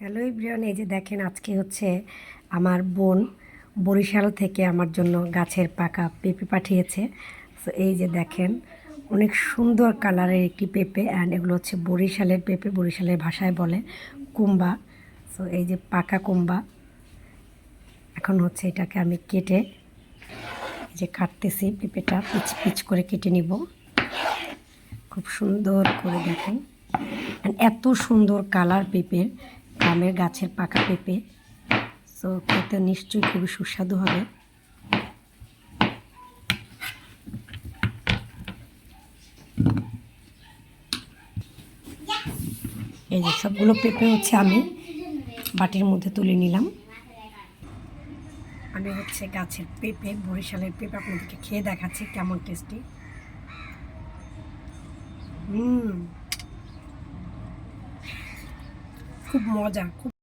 Hello everyone, এই যে দেখেন আজকে হচ্ছে আমার বোন বরিশাল থেকে আমার জন্য গাছের পাকা পেঁপে পাঠিয়েছে। সো এই যে দেখেন অনেক সুন্দর কালারের একটি পেঁপে, অ্যান্ড এগুলো হচ্ছে বরিশালের পেঁপে, বরিশালের ভাষায় বলে কুম্বা। সো এই যে পাকা কুম্বা, এখন হচ্ছে এটাকে আমি কেটে এই যে কাটতেছি, পেঁপেটা পিচ পিচ করে কেটে নিব খুব সুন্দর করে। দেখেন এত সুন্দর কালার পেঁপের, গ্রামের গাছের পাকা পেঁপে। সো খেতে নিশ্চয়ই খুবই সুস্বাদু হবে। এই যে সবগুলো পেঁপে হচ্ছে আমি বাটির মধ্যে তুলে নিলাম। আমি হচ্ছে গাছের পেঁপে, বরিশালের পেঁপে আপনাদেরকে খেয়ে দেখাচ্ছি কেমন টেস্টি। খুব মজা, খুব